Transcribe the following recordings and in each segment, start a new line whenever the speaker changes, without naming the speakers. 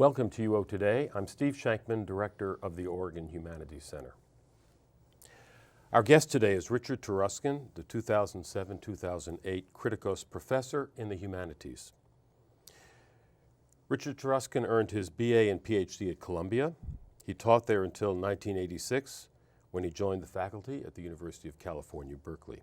Welcome to UO Today. I'm Steve Shankman, Director of the Oregon Humanities Center. Our guest today is Richard Taruskin, the 2007-2008 Kritickos Professor in the Humanities. Richard Taruskin earned his BA and PhD at Columbia. He taught there until 1986, when he joined the faculty at the University of California, Berkeley.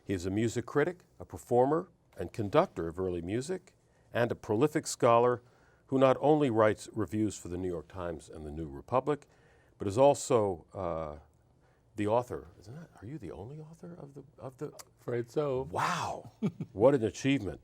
He is a music critic, a performer, and conductor of early music, and a prolific scholar who not only writes reviews for the New York Times and the New Republic, but is also the author. Isn't that? Are you the only author of the?
Afraid so.
Wow, what an achievement!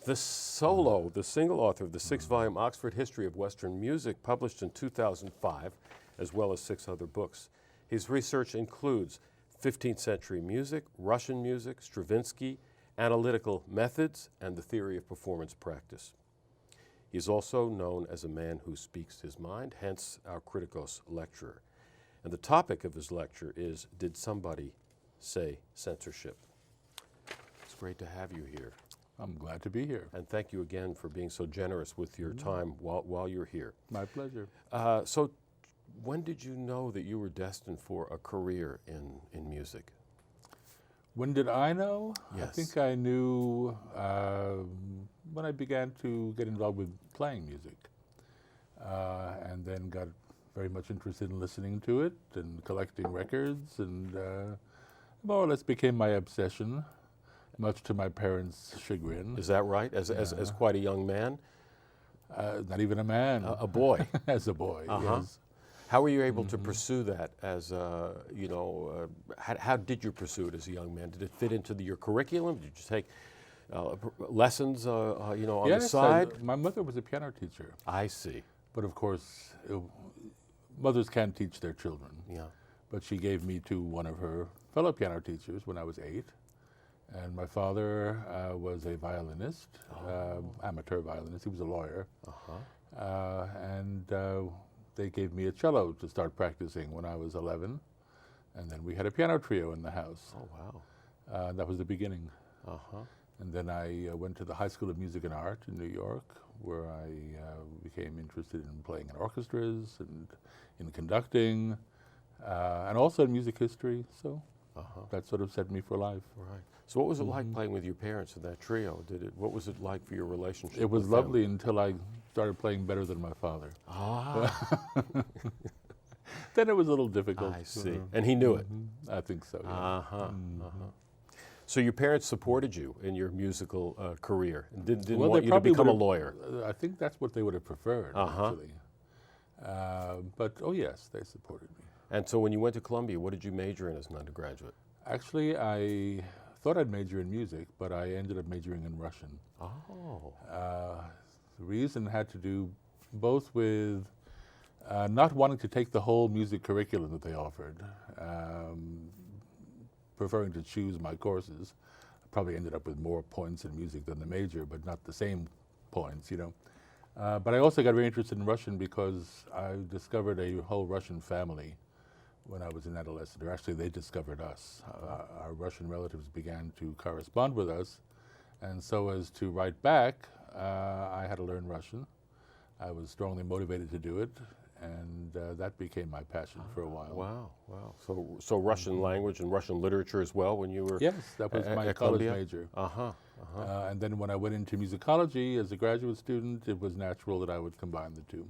The single author of the 6-volume Oxford History of Western Music, published in 2005, as well as 6 other books. His research includes 15th century music, Russian music, Stravinsky, analytical methods, and the theory of performance practice. He is also known as a man who speaks his mind, hence our Kritickos Lecturer. And the topic of his lecture is, Did Somebody Say Censorship? It's great to have you here.
I'm glad to be here.
And thank you again for being so generous with your time while you're here.
My pleasure.
So when did you know that you were destined for a career in music?
When did I know?
Yes.
I think I knew when I began to get involved with playing music, and then got very much interested in listening to it and collecting records, and more or less became my obsession, much to my parents' chagrin.
Is that right? As quite a young man?
Not even a man.
A boy.
As a boy, yes.
How were you able to pursue that as, how did you pursue it as a young man? Did it fit into your curriculum? Did you take lessons, on the side?
My mother was a piano teacher.
I see.
But of course, mothers can't teach their children.
Yeah.
But she gave me to one of her fellow piano teachers when I was 8. And my father was a violinist, amateur violinist. He was a lawyer. And they gave me a cello to start practicing when I was 11. And then we had a piano trio in the house.
Oh, wow.
That was the beginning. And then I went to the High School of Music and Art in New York, where I became interested in playing in orchestras and in conducting, and also in music history. So that sort of set me for life.
Right. So what was it like playing with your parents in that trio? What was it like for your relationship?
It was
with
lovely
them?
until I started playing better than my father.
Then
it was a little difficult.
I see. And he knew it?
I think so, yeah.
So your parents supported you in your musical career and didn't
Well,
want you to become a lawyer?
I think that's what they would have preferred, actually. But, oh yes, they supported me.
And so when you went to Columbia, what did you major in as an undergraduate?
Actually, I thought I'd major in music, but I ended up majoring in Russian.
Oh.
The reason had to do both with not wanting to take the whole music curriculum that they offered, preferring to choose my courses. I probably ended up with more points in music than the major, but not the same points, But I also got very interested in Russian because I discovered a whole Russian family when I was an adolescent, or actually they discovered us. Our Russian relatives began to correspond with us, and so as to write back, I had to learn Russian. I was strongly motivated to do it, and that became my passion for a while.
Wow, wow. So Russian language and Russian literature as well when you were
Yes, that was my college major. And then when I went into musicology as a graduate student, it was natural that I would combine the two.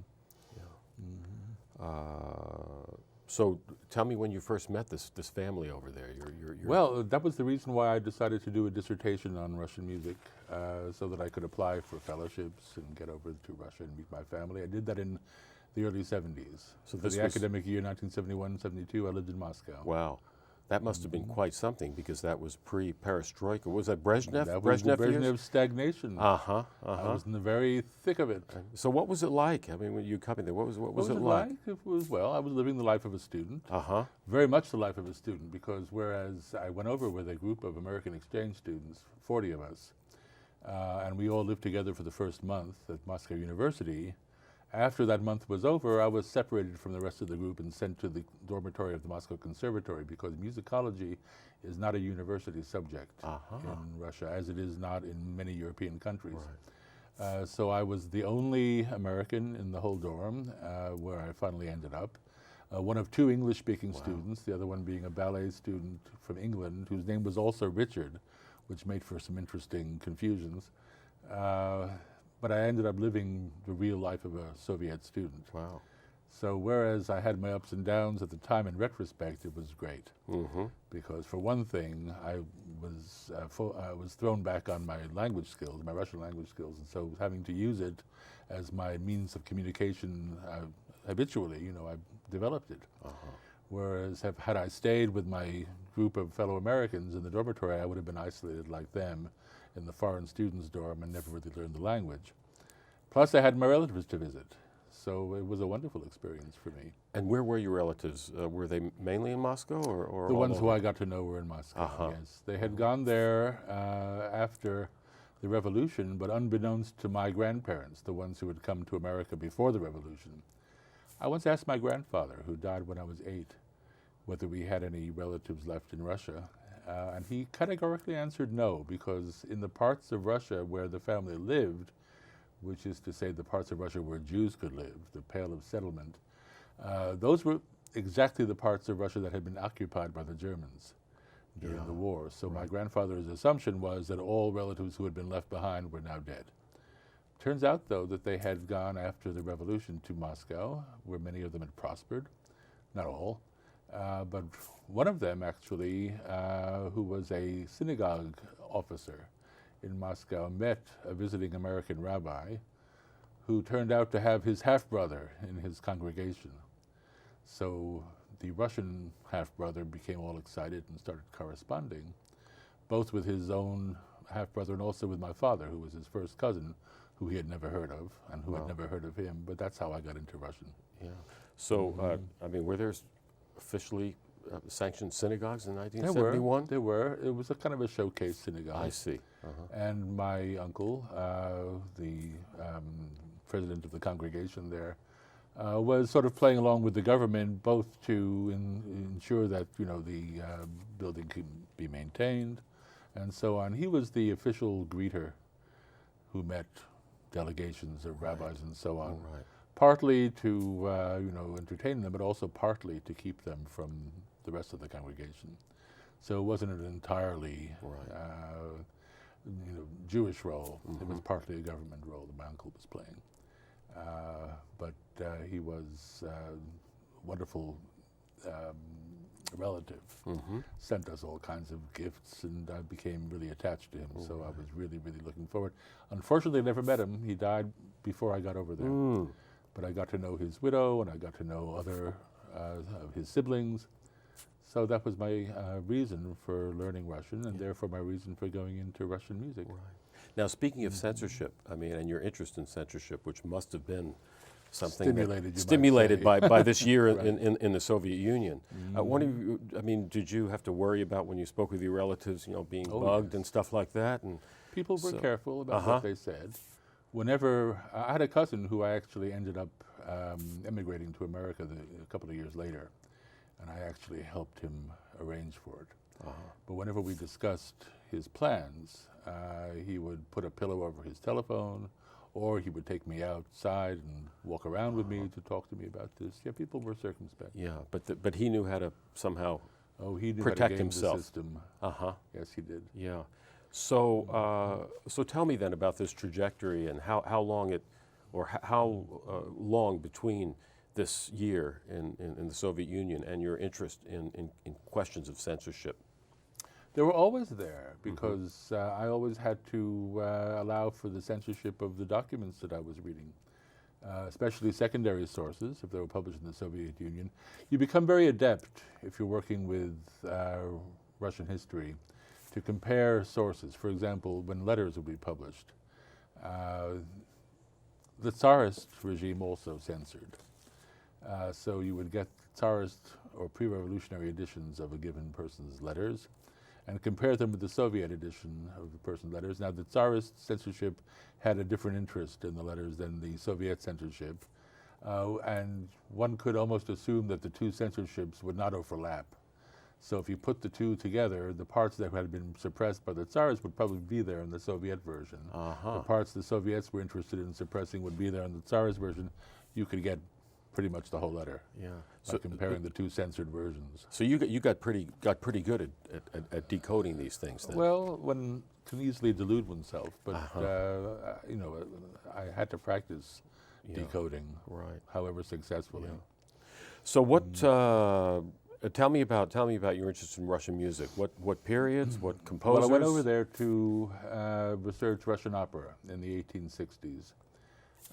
So tell me when you first met this family over there.
Well, that was the reason why I decided to do a dissertation on Russian music, so that I could apply for fellowships and get over to Russia and meet my family. I did that in the early 70s. So for the academic year 1971-72, I lived in Moscow.
Wow. That must have been quite something, because that was pre-perestroika. Was that Brezhnev?
That was Brezhnev's stagnation.
I
was in the very thick of it.
So what was it like? I mean, when you coming there, what was it like?
It was, well, I was living the life of a student. Very much the life of a student, because whereas I went over with a group of American exchange students, 40 of us, and we all lived together for the first month at Moscow University. After that month was over, I was separated from the rest of the group and sent to the dormitory of the Moscow Conservatory, because musicology is not a university subject in Russia, as it is not in many European countries. So I was the only American in the whole dorm, where I finally ended up. One of two English-speaking students, the other one being a ballet student from England, whose name was also Richard, which made for some interesting confusions. But I ended up living the real life of a Soviet student.
Wow.
So whereas I had my ups and downs at the time, in retrospect, it was great. Because for one thing, I was thrown back on my language skills, my Russian language skills, and so having to use it as my means of communication habitually, I developed it. Whereas had I stayed with my group of fellow Americans in the dormitory, I would have been isolated like them in the foreign students' dorm and never really learned the language. Plus, I had my relatives to visit. So it was a wonderful experience for me.
And where were your relatives? Were they mainly in Moscow, or
The
all
ones
over?
who I got to know were in Moscow, yes. They had gone there after the revolution, but unbeknownst to my grandparents, the ones who had come to America before the revolution. I once asked my grandfather, who died when I was 8, whether we had any relatives left in Russia. And he categorically answered no, because in the parts of Russia where the family lived, which is to say the parts of Russia where Jews could live, the Pale of Settlement, those were exactly the parts of Russia that had been occupied by the Germans during the war. So my grandfather's assumption was that all relatives who had been left behind were now dead. Turns out, though, that they had gone after the revolution to Moscow, where many of them had prospered. Not all. But one of them, actually, who was a synagogue officer in Moscow, met a visiting American rabbi who turned out to have his half-brother in his congregation. So the Russian half-brother became all excited and started corresponding, both with his own half-brother and also with my father, who was his first cousin, who he had never heard of and who had never heard of him. But that's how I got into Russian.
Yeah. So, I mean, were there officially sanctioned synagogues in 1971?
There were. It was a kind of a showcase synagogue.
I see.
And my uncle, the president of the congregation there, was sort of playing along with the government, both to ensure that the building could be maintained, and so on. He was the official greeter who met delegations of rabbis and so on, partly to entertain them, but also partly to keep them from the rest of the congregation. So it wasn't an entirely Jewish role. It was partly a government role that my uncle was playing. But he was a wonderful relative, sent us all kinds of gifts, and I became really attached to him, so I was really, really looking forward. Unfortunately, I never met him. He died before I got over there. But I got to know his widow, and I got to know other of his siblings. So that was my reason for learning Russian, and therefore my reason for going into Russian music.
Now, speaking of censorship, I mean, and your interest in censorship, which must have been something
stimulated
by this year in the Soviet Union. Did you have to worry about when you spoke with your relatives, being bugged and stuff like that? And
people were careful about what they said. Whenever I had a cousin who I actually ended up emigrating to America a couple of years later, and I actually helped him arrange for it. But whenever we discussed his plans, he would put a pillow over his telephone, or he would take me outside and walk around with me to talk to me about this. Yeah, people were circumspect.
Yeah, but he knew how to somehow
he knew
protect
how to game
himself.
The system. Yes, he did.
Yeah. So so tell me then about this trajectory and how long how long between this year in the Soviet Union and your interest in questions of censorship.
They were always there because I always had to allow for the censorship of the documents that I was reading, especially secondary sources, if they were published in the Soviet Union. You become very adept, if you're working with Russian history, to compare sources. For example, when letters would be published, the Tsarist regime also censored. So you would get Tsarist or pre-revolutionary editions of a given person's letters and compare them with the Soviet edition of the person's letters. Now, the Tsarist censorship had a different interest in the letters than the Soviet censorship, and one could almost assume that the two censorships would not overlap. So if you put the two together, the parts that had been suppressed by the Tsars would probably be there in the Soviet version. The parts the Soviets were interested in suppressing would be there in the Tsars version. You could get pretty much the whole letter.
Yeah.
So comparing the two censored versions.
So you got pretty good at decoding these things then.
Well, one can easily delude oneself, but you know, I had to practice decoding,
right?
however successfully.
Yeah. So what? Tell me about your interest in Russian music. What periods? What composers?
Well, I went over there to research Russian opera in the 1860s.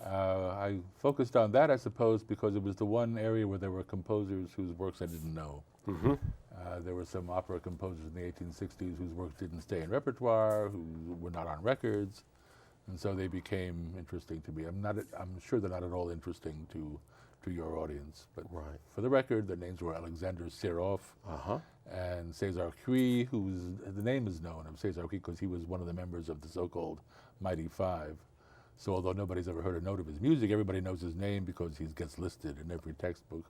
I focused on that, I suppose, because it was the one area where there were composers whose works I didn't know. There were some opera composers in the 1860s whose works didn't stay in repertoire, who were not on records, and so they became interesting to me. I'm sure they're not at all interesting to your audience, but for the record, their names were Alexander Serov and César Cui, the name is known of César Cui because he was one of the members of the so-called Mighty Five. So although nobody's ever heard a note of his music, everybody knows his name because he gets listed in every textbook.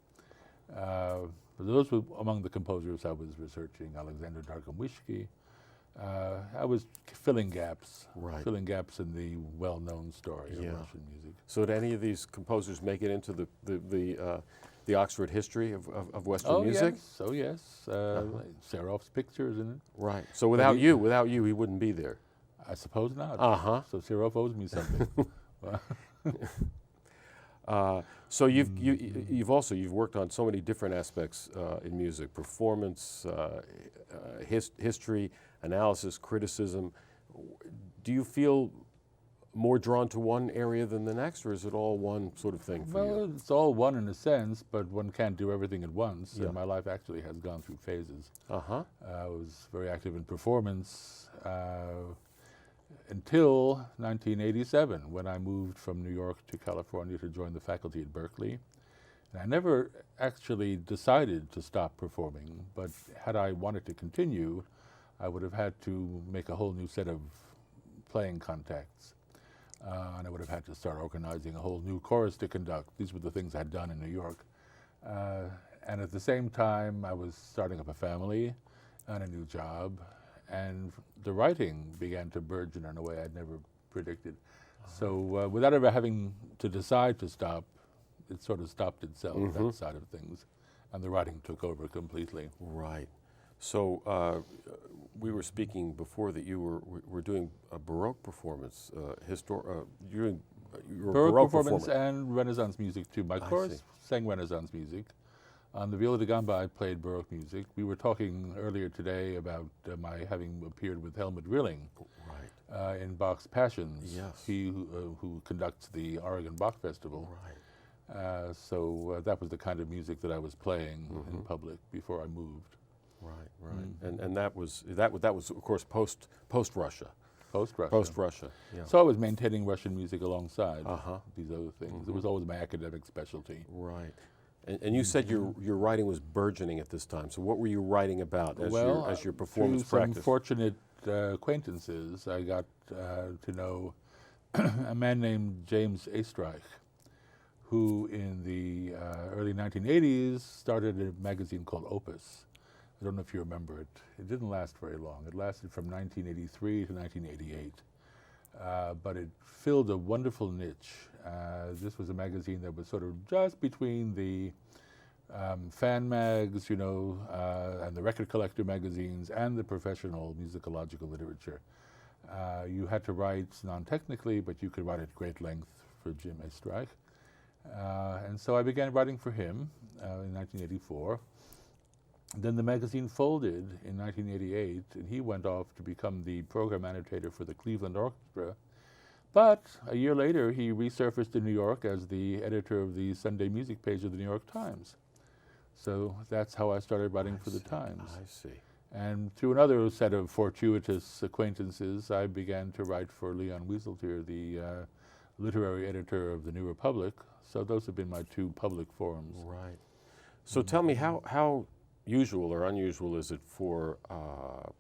Those were among the composers I was researching. Alexander Darkomishky. I was filling gaps in the well-known story of Russian music.
So did any of these composers make it into the Oxford history of Western music?
Yes. Oh yes. Serov's pictures in it.
Right. So without you, he wouldn't be there.
I suppose not. So Serov owes me something.
So you've worked on so many different aspects in music: performance, history, analysis, criticism. Do you feel more drawn to one area than the next, or is it all one sort of thing for you?
Well, it's all one in a sense, but one can't do everything at once. And my life actually has gone through phases. I was very active in performance. Until 1987, when I moved from New York to California to join the faculty at Berkeley. And I never actually decided to stop performing, but had I wanted to continue, I would have had to make a whole new set of playing contacts. And I would have had to start organizing a whole new chorus to conduct. These were the things I'd done in New York. And at the same time, I was starting up a family and a new job. And the writing began to burgeon in a way I'd never predicted. So without ever having to decide to stop, it sort of stopped itself, that side of things. And the writing took over completely.
Right. So we were speaking before that you were doing a Baroque performance, you were
Baroque performance and Renaissance music too. My course sang Renaissance music. On the viola da gamba, I played Baroque music. We were talking earlier today about my having appeared with Helmut Rilling in Bach's Passions.
Yes.
He who conducts the Oregon Bach Festival.
Right.
So that was the kind of music that I was playing in public before I moved.
Right. And that was of course post Russia.
Post
Russia. Yeah.
So I was maintaining Russian music alongside these other things. It was always my academic specialty.
Right. And you said your writing was burgeoning at this time. So what were you writing about as your performance
through
practice?
Some fortunate acquaintances, I got to know a man named James Oestreich, who in the early 1980s started a magazine called Opus. I don't know if you remember it. It didn't last very long. It lasted from 1983 to 1988. But it filled a wonderful niche. This was a magazine that was sort of just between the fan mags, and the record collector magazines and the professional musicological literature. You had to write non-technically, but you could write at great length for Jim Oestreich. And so I began writing for him in 1984. Then the magazine folded in 1988, and he went off to become the program annotator for the Cleveland Orchestra. But a year later, he resurfaced in New York as the editor of the Sunday music page of the New York Times. So that's how I started writing for the Times.
I see.
And through another set of fortuitous acquaintances, I began to write for Leon Wieseltier, the literary editor of the New Republic. So those have been my two public forums.
Right. So tell me, how usual or unusual is it for a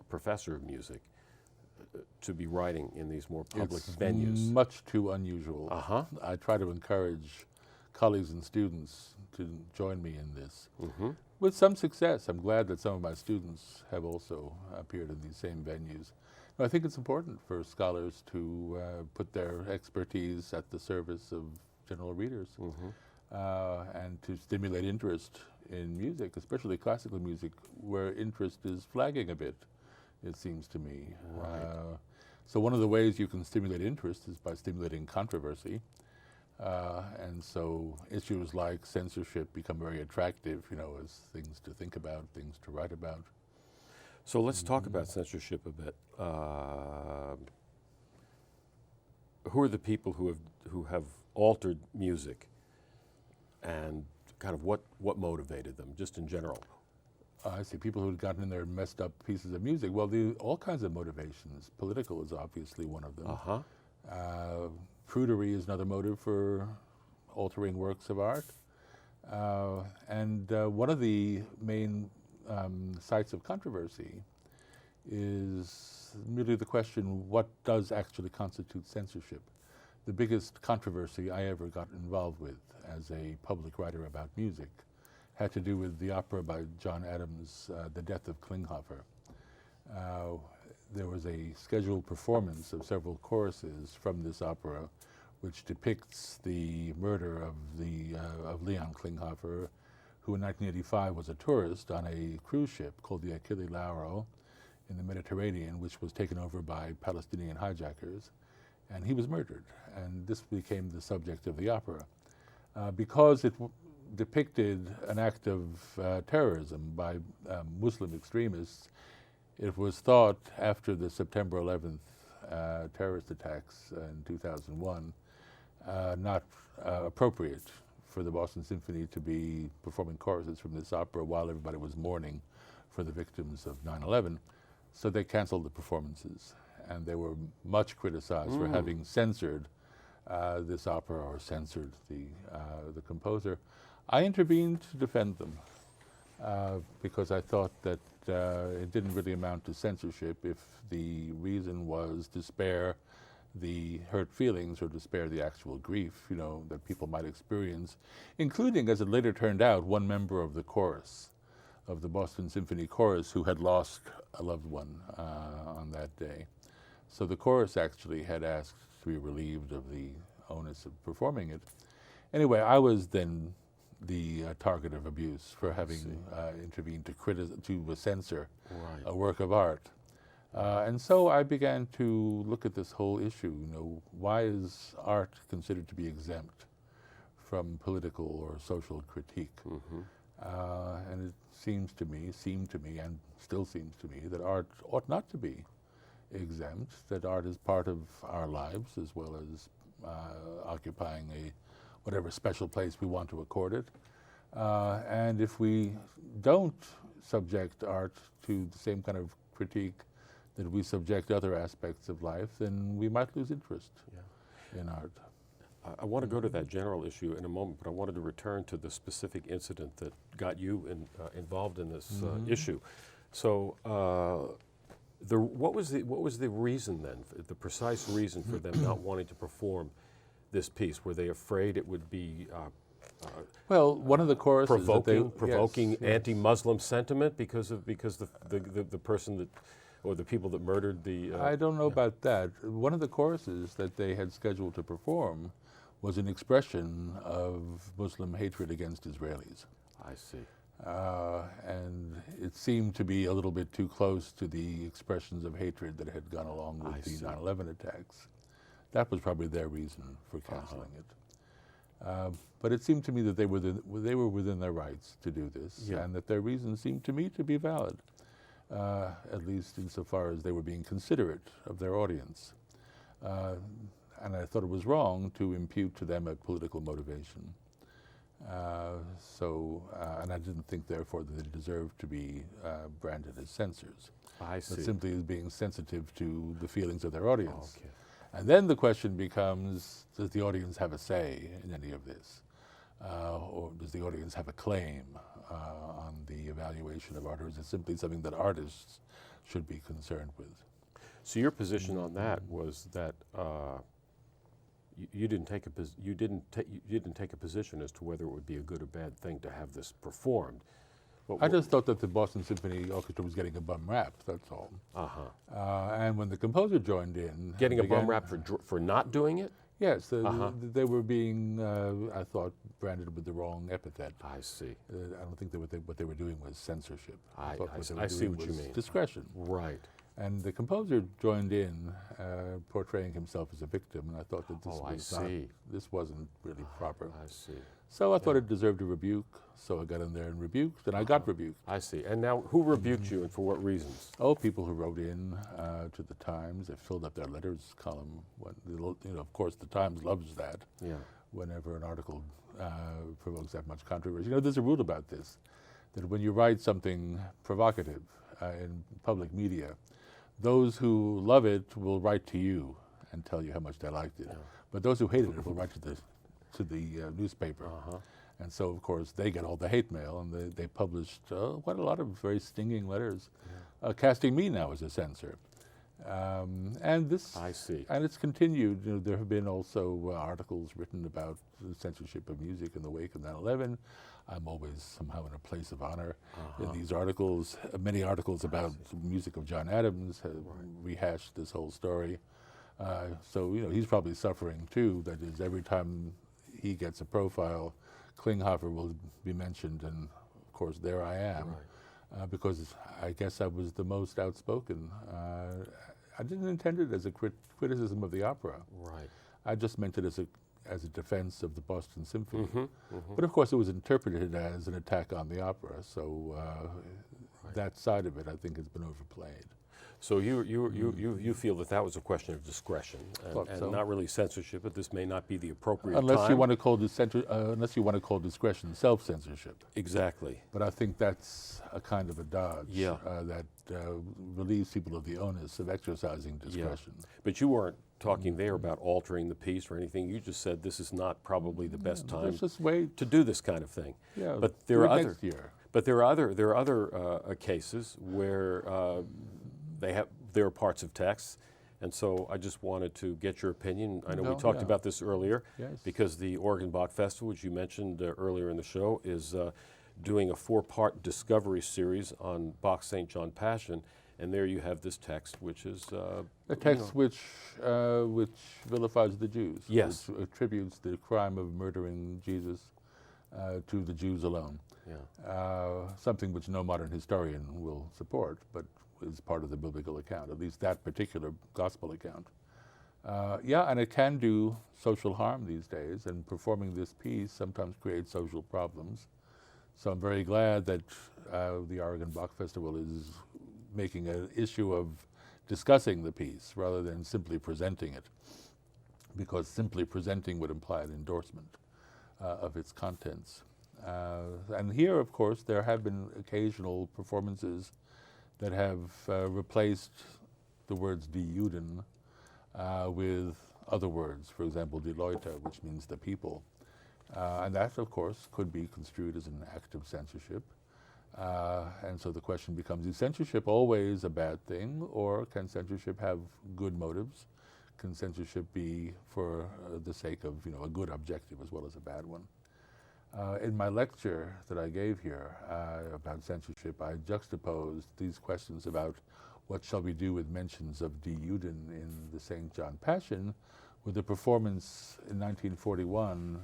professor of music to be writing in these more public venues?
Much too unusual. I try to encourage colleagues and students to join me in this.
Mm-hmm.
With some success. I'm glad that some of my students have also appeared in these same venues. I think it's important for scholars to put their expertise at the service of general readers, and to stimulate interest in music, especially classical music, where interest is flagging a bit, it seems to me.
Right.
So one of the ways you can stimulate interest is by stimulating controversy. And so issues like censorship become very attractive, as things to think about, things to write about.
So let's talk about censorship a bit. Who are the people who have altered music, and kind of what motivated them, just in general?
I see people who had gotten in there and messed up pieces of music. Well, all kinds of motivations. Political is obviously one of them. Prudery is another motive for altering works of art. And one of the main sites of controversy is merely the question, what does actually constitute censorship? The biggest controversy I ever got involved with as a public writer about music had to do with the opera by John Adams, The Death of Klinghoffer. There was a scheduled performance of several choruses from this opera which depicts the murder of Leon Klinghoffer, who in 1985 was a tourist on a cruise ship called the Achille Lauro in the Mediterranean, which was taken over by Palestinian hijackers, and he was murdered. And this became the subject of the opera. Because it depicted an act of terrorism by Muslim extremists, it was thought after the September 11th terrorist attacks in 2001 not appropriate for the Boston Symphony to be performing choruses from this opera while everybody was mourning for the victims of 9/11. So they canceled the performances, and they were much criticized for having censored this opera or censored the composer. I intervened to defend them because I thought that it didn't really amount to censorship if the reason was to spare the hurt feelings or to spare the actual grief, that people might experience, including, as it later turned out, one member of the chorus, of the Boston Symphony Chorus, who had lost a loved one on that day. So the chorus actually had asked to be relieved of the onus of performing it. Anyway, I was then the target of abuse for having intervened to censor a work of art. And so I began to look at this whole issue. Why is art considered to be exempt from political or social critique? And it seemed to me, and still seems to me, that art ought not to be exempt, that art is part of our lives as well as occupying whatever special place we want to accord it. And if we don't subject art to the same kind of critique that we subject other aspects of life, then we might lose interest in art.
I want to go to that general issue in a moment, but I wanted to return to the specific incident that got you involved in this issue. So, what was the reason then, the precise reason for them not wanting to perform this piece? Were they afraid it would be
well, one of the choruses
provoking anti-Muslim sentiment because the person that, or the people that murdered the...
I don't know about that. One of the choruses that they had scheduled to perform was an expression of Muslim hatred against Israelis.
I see.
And it seemed to be a little bit too close to the expressions of hatred that had gone along with the 9/11 attacks. That was probably their reason for canceling it. But it seemed to me that they were within their rights to do this, and that their reasons seemed to me to be valid, at least insofar as they were being considerate of their audience. And I thought it was wrong to impute to them a political motivation. And I didn't think, therefore, that they deserved to be branded as censors.
I see.
But simply as being sensitive to the feelings of their audience.
Okay.
And then the question becomes, does the audience have a say in any of this? Or does the audience have a claim on the evaluation of art, or is it simply something that artists should be concerned with?
So your position on that was that you didn't take a position as to whether it would be a good or bad thing to have this performed.
I just thought that the Boston Symphony Orchestra was getting a bum rap, that's all. And when the composer joined in...
Getting a bum rap for not doing it?
Yes, they were being, I thought, branded with the wrong epithet.
I see.
I don't think that what they were doing was censorship.
I see what you mean.
Discretion.
Right.
And the composer joined in, portraying himself as a victim, and I thought that this wasn't really proper.
I see.
So I thought it deserved a rebuke, so I got in there and rebuked, and I got rebuked.
I see. And now, who rebuked you, and for what reasons?
Oh, people who wrote in to the Times. They filled up their letters column. Of course, the Times loves that.
Yeah.
Whenever an article provokes that much controversy. There's a rule about this, that when you write something provocative in public media, those who love it will write to you and tell you how much they liked it. Yeah. But those who hated it will write to the newspaper. And so, of course, they get all the hate mail, and they published quite a lot of very stinging letters, casting me now as a censor. And this,
I see.
And it's continued. There have been also articles written about the censorship of music in the wake of 9/11. I'm always somehow in a place of honor in these articles. Many articles about the music of John Adams have rehashed this whole story. So he's probably suffering too. That is, every time he gets a profile, Klinghoffer will be mentioned, and of course there I am, because I guess I was the most outspoken. I didn't intend it as a criticism of the opera. Right. I just meant it as a defense of the Boston Symphony. But of course it was interpreted as an attack on the opera, so that side of it I think has been overplayed.
So you feel that was a question of discretion and not really censorship, but this may not be the appropriate
unless
time.
you want to call unless you want to call discretion self-censorship.
Exactly.
But I think that's a kind of a dodge that relieves people of the onus of exercising discretion.
Yeah. But you weren't talking there about altering the piece or anything. You just said this is not probably the best time to do this kind of thing.
Yeah,
but there are
next year.
But there are other cases where there are parts of texts, and so I just wanted to get your opinion. I know we talked about this earlier, because the Oregon Bach Festival, which you mentioned earlier in the show, is doing a 4-part discovery series on Bach's St. John Passion, and there you have this text, which is
a text which vilifies the Jews.
Yes,
which attributes the crime of murdering Jesus to the Jews alone. Yeah, something which no modern historian will support, but is part of the biblical account, at least that particular gospel account. And it can do social harm these days, and performing this piece sometimes creates social problems. So I'm very glad that the Oregon Bach Festival is making an issue of discussing the piece rather than simply presenting it, because simply presenting would imply an endorsement of its contents. And here, of course, there have been occasional performances that have replaced the words die Juden with other words, for example, die Leute, which means the people. And that, of course, could be construed as an act of censorship. And so the question becomes, is censorship always a bad thing, or can censorship have good motives? Can censorship be for the sake of a good objective as well as a bad one? In my lecture that I gave here about censorship, I juxtaposed these questions about what shall we do with mentions of die Juden in the St. John Passion with the performance in 1941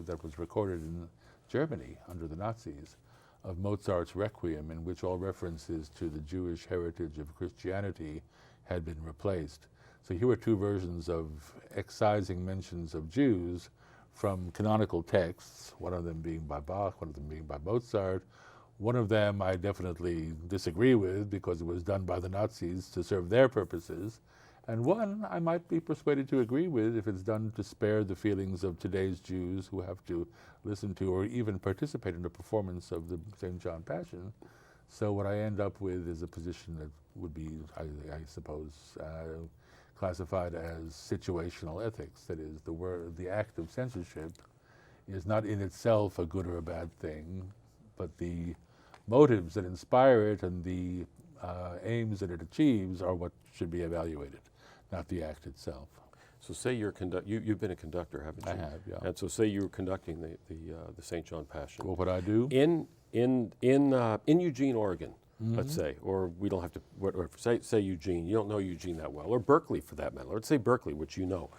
that was recorded in Germany under the Nazis of Mozart's Requiem, in which all references to the Jewish heritage of Christianity had been replaced. So here were two versions of excising mentions of Jews from canonical texts, one of them being by Bach, one of them being by Mozart. One of them I definitely disagree with because it was done by the Nazis to serve their purposes, and one I might be persuaded to agree with if it's done to spare the feelings of today's Jews who have to listen to or even participate in a performance of the St. John Passion. So what I end up with is a position that would be, I suppose, classified as situational ethics. That is, the act of censorship is not in itself a good or a bad thing, but the motives that inspire it and the aims that it achieves are what should be evaluated, not the act itself.
So say you're you've been a conductor, haven't you?
I have, yeah.
And so say you were conducting the St. John Passion.
What would I do?
In Eugene, Oregon, let's say, or we don't have to, whatever, say Eugene, you don't know Eugene that well, or Berkeley for that matter. Let's say Berkeley, which you know,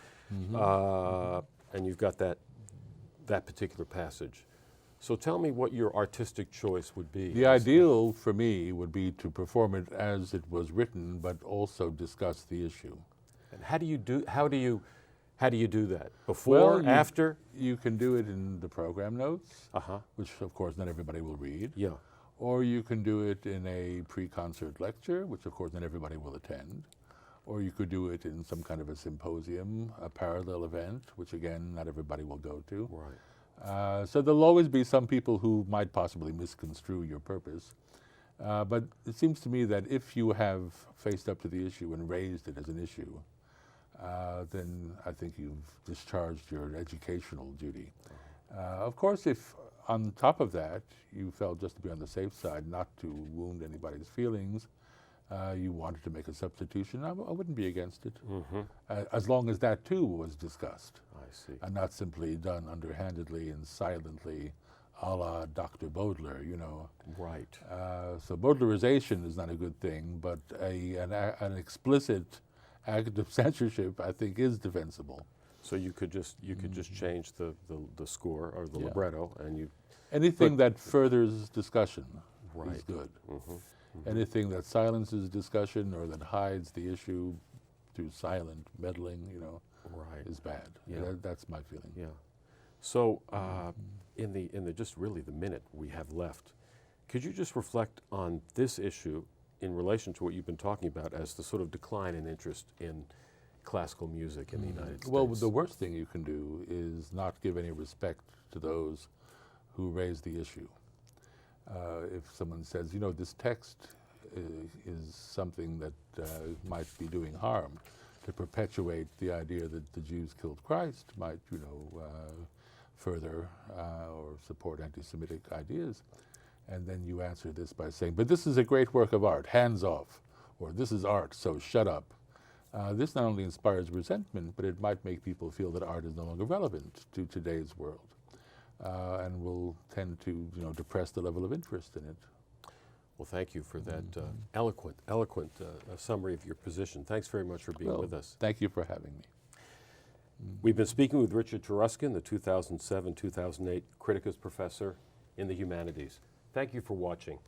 and you've got that particular passage. So tell me what your artistic choice would be.
The ideal for me would be to perform it as it was written, but also discuss the issue.
And how do you do that? Before, after?
You can do it in the program notes, which of course not everybody will read.
Yeah.
Or you can do it in a pre-concert lecture, which of course not everybody will attend. Or you could do it in some kind of a symposium, a parallel event, which again not everybody will go to.
Right.
So there'll always be some people who might possibly misconstrue your purpose. But it seems to me that if you have faced up to the issue and raised it as an issue, then I think you've discharged your educational duty. Of course, if on top of that you felt, just to be on the safe side, not to wound anybody's feelings, you wanted to make a substitution, I wouldn't be against it. As long as that too was discussed.
I see.
And not simply done underhandedly and silently, a la Dr. Baudelaire, you know.
Right.
So Baudelarization is not a good thing, but an explicit act of censorship, I think, is defensible.
So you could just change the score or the libretto, and
anything that furthers discussion is good. Anything that silences discussion or that hides the issue through silent meddling, you know, is bad.
Yeah.
That's my feeling.
Yeah. So in the just really the minute we have left, could you just reflect on this issue in relation to what you've been talking about as the sort of decline in interest in classical music in the United States?
Well, the worst thing you can do is not give any respect to those who raise the issue. If someone says, you know, this text is something that might be doing harm, to perpetuate the idea that the Jews killed Christ might, you know, further or support anti-Semitic ideas. And then you answer this by saying, but this is a great work of art, hands off, or this is art, so shut up. This not only inspires resentment, but it might make people feel that art is no longer relevant to today's world, and will tend to, you know, depress the level of interest in it.
Well, thank you for that eloquent summary of your position. Thanks very much for being with us.
Thank you for having me.
We've been speaking with Richard Taruskin, the 2007-2008 Kritickos Professor in the Humanities. Thank you for watching.